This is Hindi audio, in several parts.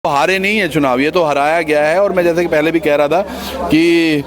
हारे नहीं है चुनाव, ये तो हराया गया है। और मैं जैसे कि पहले भी कह रहा था कि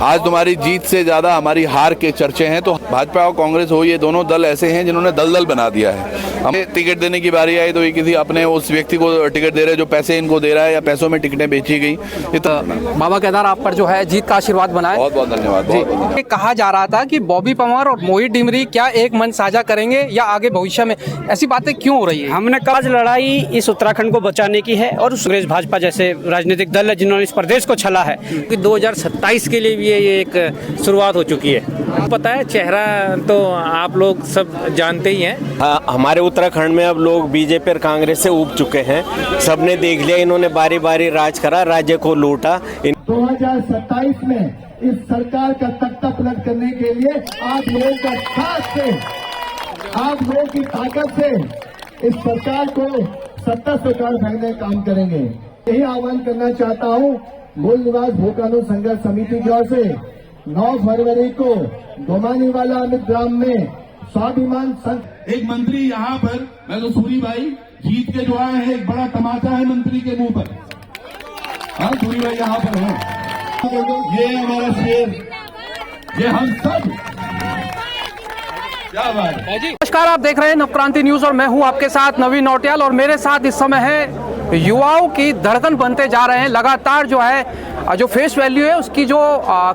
आज तुम्हारी जीत से ज़्यादा हमारी हार के चर्चे हैं। तो भाजपा और कांग्रेस हो, ये दोनों दल ऐसे हैं जिन्होंने दलदल बना दिया है। हमें टिकट देने की बारी आई तो ये किसी अपने उस व्यक्ति को टिकट दे रहे जो पैसे इनको दे रहा है, या पैसों में टिकटें बेची गई। बाबा केदार आप पर जो है जीत का आशीर्वाद बनाए। बहुत बहुत धन्यवाद। कहा जा रहा था कि बॉबी पंवार और मोहित डिमरी क्या एक मन साझा करेंगे या आगे भविष्य में, ऐसी बातें क्यों हो रही है? हमने आज लड़ाई इस उत्तराखंड को बचाने की है और कांग्रेस भाजपा जैसे राजनीतिक दल है जिन्होंने इस प्रदेश को छला है कि 2027 के लिए भी ये एक शुरुआत हो चुकी है। पता है, चेहरा तो आप लोग सब जानते ही हैं। हमारे उत्तराखंड में अब लोग बीजेपी और कांग्रेस से उब चुके हैं। सबने देख लिया, इन्होंने बारी बारी राज करा, राज्य को लूटा। 2027 में इस सरकार का तख्ता पलट करने के लिए आप लोगों का साथ से, आप लोगों की ताकत से इस सरकार को सत्ता से कार फेंकने का काम करेंगे। यही आह्वान करना चाहता हूँ मूल निवास भू कानून संघर्ष समिति की ओर से 9 फरवरी को गोमानीवाला अमित ग्राम में स्वाभिमान संघ एक मंत्री यहाँ पर, मैं तो सूरी भाई जीत के जो आए हैं, एक बड़ा तमाचा है मंत्री के मुंह पर। हाँ, सूरी भाई यहाँ पर है। ये हमारा शेर, ये हम सब। क्या बात है। नमस्कार, आप देख रहे हैं नवक्रांति न्यूज और मैं हूं आपके साथ नवीन नौटियाल। और मेरे साथ इस समय है युवाओं की धड़कन बनते जा रहे हैं। लगातार जो है जो फेस वैल्यू है उसकी जो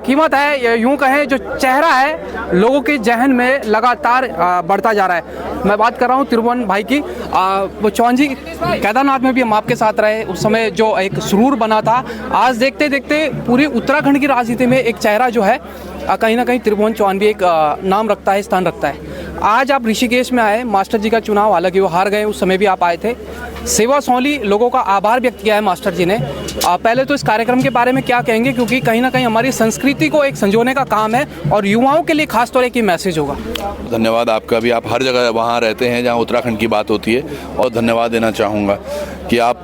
कीमत है, यूं कहें जो चेहरा है लोगों के जहन में लगातार बढ़ता जा रहा है। मैं बात कर रहा हूं त्रिभुवन भाई की। वो चौहान जी, केदारनाथ में भी हम आपके साथ रहे, उस समय जो एक सुरूर बना था, आज देखते देखते पूरी उत्तराखंड की राजनीति में एक चेहरा जो है कहीं ना कहीं त्रिभुवन चौहान भी एक नाम रखता है, स्थान रखता है। आज आप ऋषिकेश में आए, मास्टर जी का चुनाव, हालांकि वो हार गए, उस समय भी आप आए थे। सेवा सौली लोगों का आभार व्यक्त किया है मास्टर जी ने। पहले तो इस कार्यक्रम के बारे में क्या कहेंगे, क्योंकि कहीं ना कहीं हमारी संस्कृति को एक संजोने का काम है और युवाओं के लिए खास तौर एक मैसेज होगा। धन्यवाद आपका भी, आप हर जगह वहाँ रहते हैं जहाँ उत्तराखंड की बात होती है। और धन्यवाद देना चाहूँगा कि आप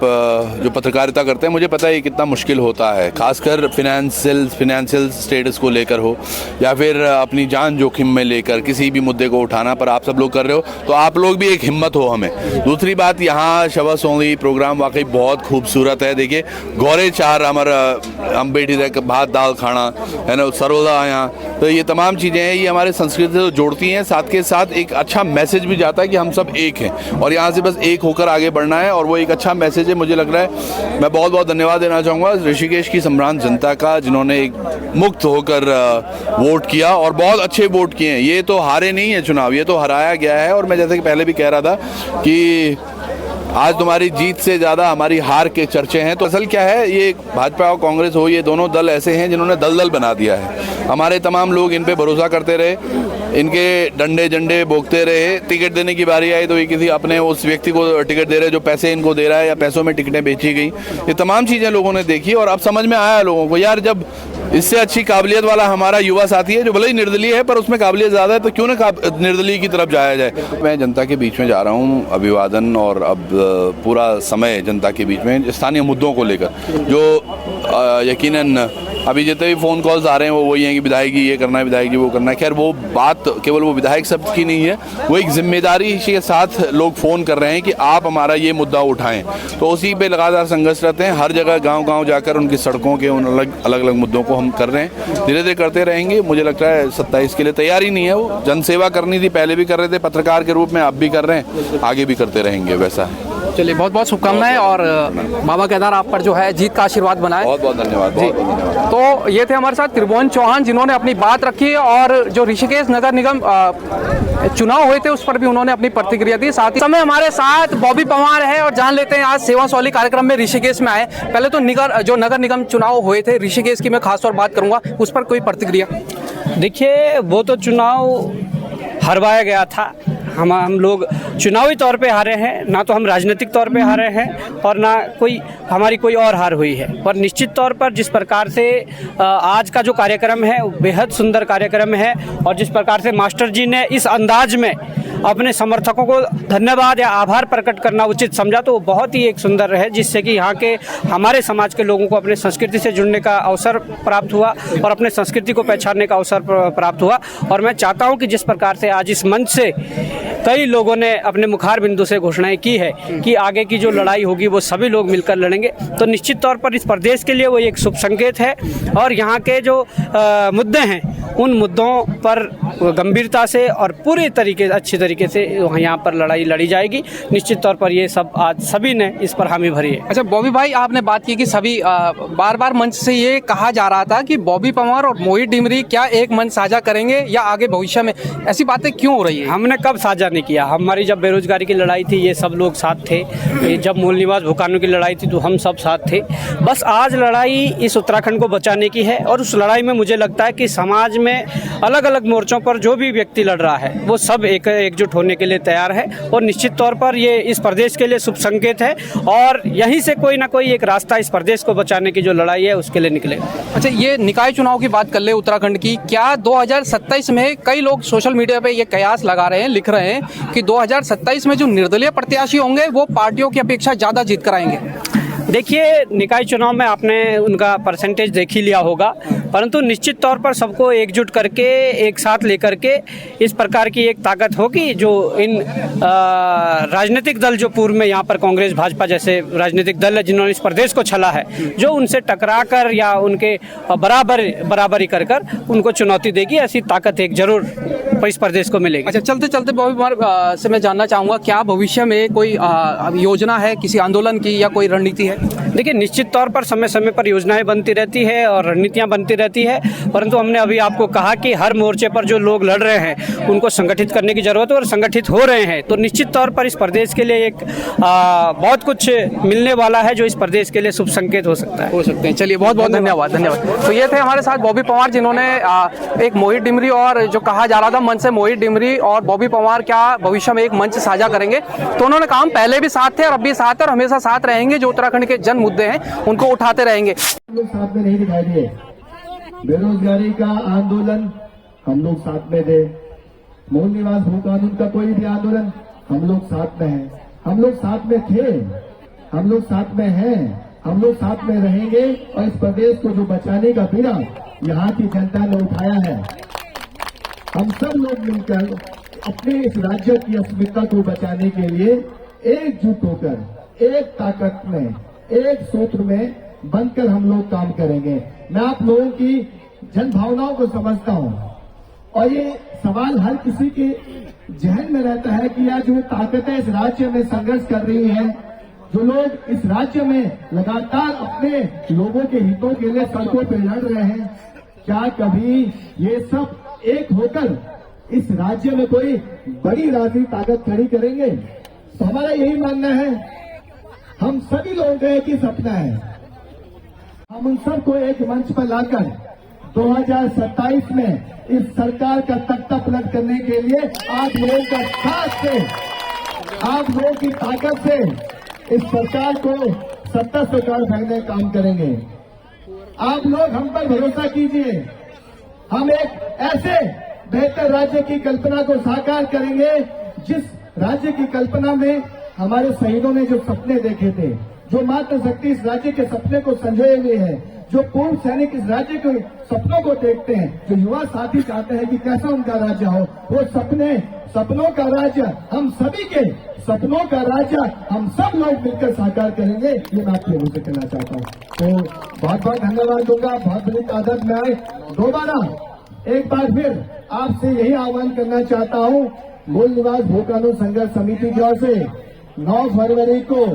जो पत्रकारिता करते हैं, मुझे पता है ये कितना मुश्किल होता है, खासकर फिनेंशियल स्टेटस को लेकर हो या फिर अपनी जान जोखिम में लेकर किसी भी मुद्दे को उठाना, पर आप सब लोग कर रहे हो तो आप लोग भी एक हिम्मत हो हमें। दूसरी बात, यहाँ शवा सोली प्रोग्राम वाकई बहुत खूबसूरत है। देखिए, गौरे चार हमारा हम बैठी रह भात दाल खाना है ना, सरोदा यहाँ, तो ये तमाम चीज़ें हैं, ये हमारे संस्कृति से जोड़ती हैं। साथ के साथ एक अच्छा मैसेज भी जाता है कि हम सब एक हैं और यहाँ से बस एक होकर आगे बढ़ना है, और वो एक अच्छा मैसेज है। मुझे लग रहा है, मैं बहुत बहुत धन्यवाद देना चाहूँगा ऋषिकेश की सम्रांत जनता का, जिन्होंने एक मुक्त होकर वोट किया और बहुत अच्छे वोट किए हैं। ये तो हारे नहीं है चुनाव, ये तो हराया गया है। और मैं जैसे कि पहले भी कह रहा था कि आज तुम्हारी जीत से ज़्यादा हमारी हार के चर्चे हैं। तो असल क्या है, ये भाजपा और कांग्रेस हो, ये दोनों दल ऐसे हैं जिन्होंने दलदल बना दिया है। हमारे तमाम लोग इन पे भरोसा करते रहे, इनके डंडे झंडे बोगते रहे। टिकट देने की बारी आई तो ये किसी अपने उस व्यक्ति को टिकट दे रहे जो पैसे इनको दे रहा है, या पैसों में टिकटें बेची गई। ये तमाम चीज़ें लोगों ने देखी और अब समझ में आया लोगों को, यार जब इससे अच्छी काबिलियत वाला हमारा युवा साथी है जो भले ही निर्दलीय है पर उसमें काबिलियत ज़्यादा है, तो क्यों ना निर्दलीय की तरफ जाया जाए। मैं जनता के बीच में जा रहा हूँ, अभिवादन और अब पूरा समय जनता के बीच में स्थानीय मुद्दों को लेकर, जो यकीनन अभी जितने भी फ़ोन कॉल्स आ रहे हैं वो वही हैं कि विधायक जी ये करना है, विधायक जी वो करना है। खैर, वो बात केवल वो विधायक शब्द की नहीं है, वो एक जिम्मेदारी के साथ लोग फ़ोन कर रहे हैं कि आप हमारा ये मुद्दा उठाएं। तो उसी पे लगातार संघर्ष रहते हैं, हर जगह गांव-गांव जाकर उनकी सड़कों के उन अलग अलग मुद्दों को हम कर रहे हैं, धीरे धीरे करते रहेंगे। मुझे लगता है 27 के लिए तैयारी नहीं है, वो जनसेवा करनी थी, पहले भी कर रहे थे पत्रकार के रूप में, अब भी कर रहे हैं, आगे भी करते रहेंगे। वैसा है। चलिए, बहुत बहुत शुभकामनाएं और बाबा केदार आप पर जो है जीत का आशीर्वाद बनाए। बहुत बहुत धन्यवाद जी। तो ये थे हमारे साथ त्रिभुवन चौहान, जिन्होंने अपनी बात रखी और जो ऋषिकेश नगर निगम चुनाव हुए थे उस पर भी उन्होंने अपनी प्रतिक्रिया दी। साथ ही समय हमारे साथ बॉबी पंवार है और जान लेते हैं आज सेवा सौली कार्यक्रम में ऋषिकेश में आए। पहले तो नगर निगम चुनाव हुए थे ऋषिकेश की मैं खासतौर बात करूंगा, उस पर कोई प्रतिक्रिया? देखिए, वो तो चुनाव हरवाया गया था। हम लोग चुनावी तौर पे हारे हैं, ना तो हम राजनीतिक तौर पे हारे हैं और ना हमारी कोई और हार हुई है। पर निश्चित तौर पर जिस प्रकार से आज का जो कार्यक्रम है वो बेहद सुंदर कार्यक्रम है और जिस प्रकार से मास्टर जी ने इस अंदाज में अपने समर्थकों को धन्यवाद या आभार प्रकट करना उचित समझा, तो वो बहुत ही एक सुंदर है, जिससे कि यहाँ के हमारे समाज के लोगों को अपने संस्कृति से जुड़ने का अवसर प्राप्त हुआ और अपने संस्कृति को पहचानने का अवसर प्राप्त हुआ। और मैं चाहता हूँ कि जिस प्रकार से आज इस मंच से कई लोगों ने अपने मुखार बिंदु से घोषणाएं की है कि आगे की जो लड़ाई होगी वो सभी लोग मिलकर लड़ेंगे। तो निश्चित तौर पर इस प्रदेश के लिए वो एक शुभ संकेत है और यहाँ के जो मुद्दे हैं उन मुद्दों पर गंभीरता से और पूरे तरीके अच्छी तरीके से यहाँ पर लड़ाई लड़ी जाएगी। निश्चित तौर पर ये सब आज सभी ने इस पर हामी भरी है। अच्छा बॉबी भाई, आपने बात की कि सभी बार बार मंच से ये कहा जा रहा था कि बॉबी पंवार और मोहित डिमरी क्या एक मंच साझा करेंगे या आगे भविष्य में, ऐसी बातें क्यों हो रही है? हमने कब साझा नहीं किया? हमारी जब बेरोजगारी की लड़ाई थी ये सब लोग साथ थे, जब मूल निवास भूखानों की लड़ाई थी तो हम सब साथ थे। बस आज लड़ाई इस उत्तराखंड को बचाने की है और उस लड़ाई में मुझे लगता है कि समाज में अलग अलग मोर्चों पर जो भी व्यक्ति लड़ रहा है वो सब एकजुट होने के लिए तैयार है और निश्चित तौर पर ये इस प्रदेश के लिए शुभ संकेत है और यहीं से कोई ना कोई एक रास्ता इस प्रदेश को बचाने की जो लड़ाई है उसके लिए निकलेगा। अच्छा, ये निकाय चुनाव की बात कर ले उत्तराखंड की, क्या 2027 में कई लोग सोशल मीडिया पे ये कयास लगा रहे हैं, लिख रहे हैं कि 2027 में जो निर्दलीय प्रत्याशी होंगे वो पार्टियों की अपेक्षा ज़्यादा जीत कराएंगे? देखिए, निकाय चुनाव में आपने उनका परसेंटेज देख ही लिया होगा, परंतु निश्चित तौर पर सबको एकजुट करके एक साथ लेकर के इस प्रकार की एक ताकत होगी जो इन राजनीतिक दल जो पूर्व में यहाँ पर कांग्रेस भाजपा जैसे राजनीतिक दल है जिन्होंने इस प्रदेश को छला है, जो उनसे टकरा कर या उनके बराबरी कर उनको चुनौती देगी, ऐसी ताकत एक जरूर इस प्रदेश को मिलेगी। अच्छा, चलते चलते बॉबी पंवार से मैं जानना चाहूँगा, क्या भविष्य में कोई योजना है किसी आंदोलन की या कोई रणनीति है? देखिए, निश्चित तौर पर समय समय पर योजनाएं बनती रहती है और रणनीतियां बनती रहती है, परंतु हमने अभी आपको कहा कि हर मोर्चे पर जो लोग लड़ रहे हैं उनको संगठित करने की जरूरत है और संगठित हो रहे हैं। तो निश्चित तौर पर इस प्रदेश के लिए एक बहुत कुछ मिलने वाला है जो इस प्रदेश के लिए शुभ संकेत हो सकता है। चलिए, बहुत बहुत धन्यवाद। तो ये थे हमारे साथ बॉबी पंवार जिन्होंने एक मोहित डिमरी और जो कहा जा रहा था मंच से मोहित डिमरी और बॉबी पंवार क्या भविष्य में एक मंच साझा करेंगे, तो उन्होंने कहा पहले भी साथ थे और अब भी साथ है और हमेशा साथ रहेंगे, जो उत्तराखंड के जन मुद्दे हैं उनको उठाते रहेंगे। हम लोग साथ में नहीं दिखाई दिए, बेरोजगारी का आंदोलन हम लोग साथ में थे, मूल निवास भू कानून का कोई भी आंदोलन हम लोग साथ में हैं, हम लोग साथ में थे, हम लोग साथ में हैं, हम लोग साथ में रहेंगे और इस प्रदेश को जो बचाने का बीड़ा यहाँ की जनता ने उठाया है, हम सब लोग मिलकर अपने इस राज्य की अस्मिता को बचाने के लिए एकजुट होकर एक ताकत में एक सूत्र में बनकर हम लोग काम करेंगे। मैं आप लोगों की जन भावनाओं को समझता हूं और ये सवाल हर किसी के जहन में रहता है कि यार जो ताकतें इस राज्य में संघर्ष कर रही हैं, जो लोग इस राज्य में लगातार अपने लोगों के हितों के लिए सड़कों पर लड़ रहे हैं, क्या कभी ये सब एक होकर इस राज्य में कोई बड़ी राजनीतिक ताकत खड़ी करेंगे? तो हमारा यही मानना है, हम सभी लोगों का एक ही सपना है, हम उन सबको एक मंच पर लाकर 2027 में इस सरकार का तख्ता पलट करने के लिए आप लोगों का साथ से, आप लोगों की ताकत से इस सरकार को सत्ता से उतार फेंकने का काम करेंगे। आप लोग हम पर भरोसा कीजिए, हम एक ऐसे बेहतर राज्य की कल्पना को साकार करेंगे जिस राज्य की कल्पना में हमारे शहीदों ने जो सपने देखे थे, जो मातृशक्ति इस राज्य के सपने को संजोए हुए है, जो पूर्व सैनिक इस राज्य के सपनों को देखते हैं, जो युवा साथी चाहते हैं कि कैसा उनका राज्य हो, वो सपनों का राज्य, हम सभी के सपनों का राज्य हम सब लोग मिलकर साकार करेंगे, ये मैं आप लोगों से कहना चाहता हूँ। तो बहुत बहुत धन्यवाद दूंगा, बहुत बड़ी तादाद में आए। दोबारा एक बार फिर आपसे यही आह्वान करना चाहता हूँ, मूल निवास भू कानून संघर्ष समिति की ओर से 9 फरवरी को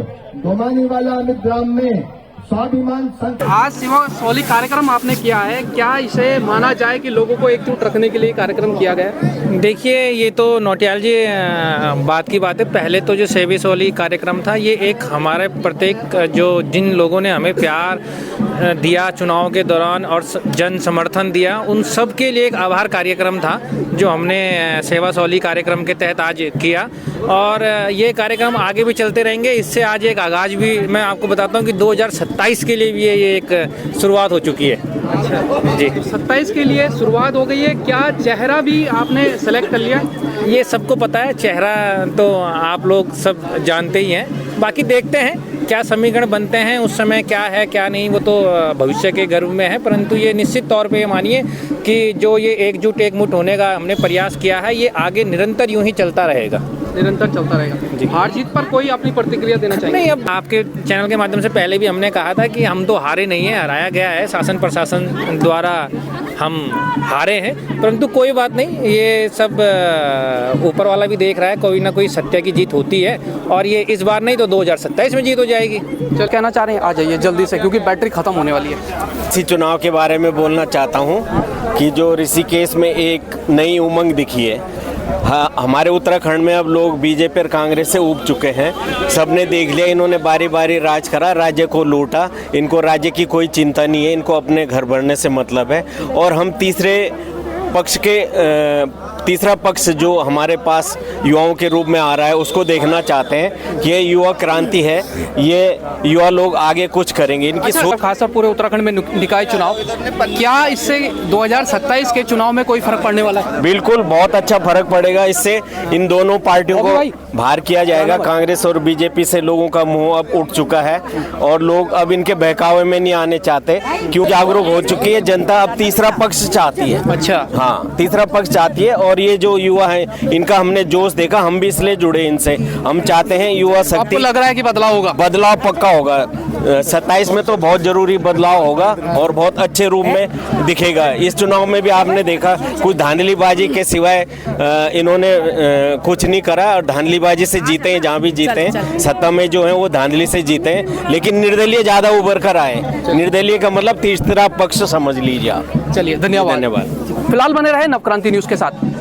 गोमानीवाला अमित ग्राम में स्वाभिमान संघ। आज सेवा सौली कार्यक्रम आपने किया है, क्या इसे माना जाए कि लोगों को एकजुट रखने के लिए कार्यक्रम किया गया है? देखिए, ये तो नौटियाल जी बात की बात है। पहले तो जो सेवी सौली कार्यक्रम था, ये एक हमारे प्रत्येक जो जिन लोगों ने हमें प्यार दिया चुनाव के दौरान और जन समर्थन दिया, उन सब के लिए एक आभार कार्यक्रम था जो हमने सेवा सौली कार्यक्रम के तहत आज किया और ये कार्यक्रम आगे भी चलते रहेंगे। इससे आज एक आगाज भी मैं आपको बताता हूँ कि 2027 के लिए भी ये एक शुरुआत हो चुकी है। अच्छा जी, 27 के लिए शुरुआत हो गई है। क्या चेहरा भी आपने सेलेक्ट कर लिया? ये सबको पता है, चेहरा तो आप लोग सब जानते ही हैं। बाकी देखते हैं क्या समीकरण बनते हैं, उस समय क्या है क्या नहीं, वो तो भविष्य के गर्भ में है। परंतु ये निश्चित तौर पे मानिए कि जो ये एकजुट एकमुठ होने का हमने प्रयास किया है, ये आगे निरंतर यूं ही चलता रहेगा। निरंतर चलता रहेगा। हार जीत पर कोई अपनी प्रतिक्रिया देना चाहिए? नहीं, अब आपके चैनल के माध्यम से पहले भी हमने कहा था कि हम तो हारे नहीं हैं, हराया गया है शासन प्रशासन द्वारा, हम हारे हैं, परंतु कोई बात नहीं, ये सब ऊपर वाला भी देख रहा है, कोई ना कोई सत्य की जीत होती है और ये इस बार नहीं तो 2027 में जीत हो जाएगी। चल कहना चाह रहे हैं आ जाइए जल्दी से, क्योंकि बैटरी खत्म होने वाली है। इसी चुनाव के बारे में बोलना चाहता हूं कि जो ऋषिकेश में एक नई उमंग दिखी है। हाँ, हमारे उत्तराखंड में अब लोग बीजेपी और कांग्रेस से ऊब चुके हैं। सबने देख लिया, इन्होंने बारी बारी राज करा, राज्य को लूटा, इनको राज्य की कोई चिंता नहीं है, इनको अपने घर बढ़ने से मतलब है। और हम तीसरा पक्ष जो हमारे पास युवाओं के रूप में आ रहा है उसको देखना चाहते हैं कि ये युवा क्रांति है, ये युवा लोग आगे कुछ करेंगे। इनकी सोच खासकर पूरे उत्तराखंड में निकाय चुनाव, क्या इससे 2027 के चुनाव में कोई फर्क पड़ने वाला है? बिल्कुल बहुत अच्छा फर्क पड़ेगा। इससे इन दोनों पार्टियों को बाहर किया जाएगा। कांग्रेस और बीजेपी से लोगों का मुंह अब उठ चुका है और लोग अब इनके बहकावे में नहीं आने चाहते, क्योंकि जागरूक हो चुकी है जनता। अब तीसरा पक्ष चाहती है। अच्छा, हाँ, तीसरा पक्ष चाहती है। और ये जो युवा हैं इनका हमने जोश देखा, हम भी इसलिए जुड़े इनसे। हम चाहते हैं युवा शक्ति। आपको लग रहा है कि बदलाव होगा? बदलाव पक्का होगा। 27 में तो बहुत जरूरी बदलाव होगा और बहुत अच्छे रूप में दिखेगा। इस चुनाव में भी आपने देखा कुछ धांधलीबाजी के सिवाय इन्होंने कुछ नहीं करा और धांधलीबाजी से जीते हैं। जहाँ भी जीते हैं सत्ता में जो है वो धांधली से जीते हैं, लेकिन निर्दलीय ज्यादा उभर कर आए। निर्दलीय का मतलब तीसरा पक्ष समझ लीजिए आप। चलिए, धन्यवाद। धन्यवाद। फिलहाल बने रहे नवक्रांति न्यूज के साथ।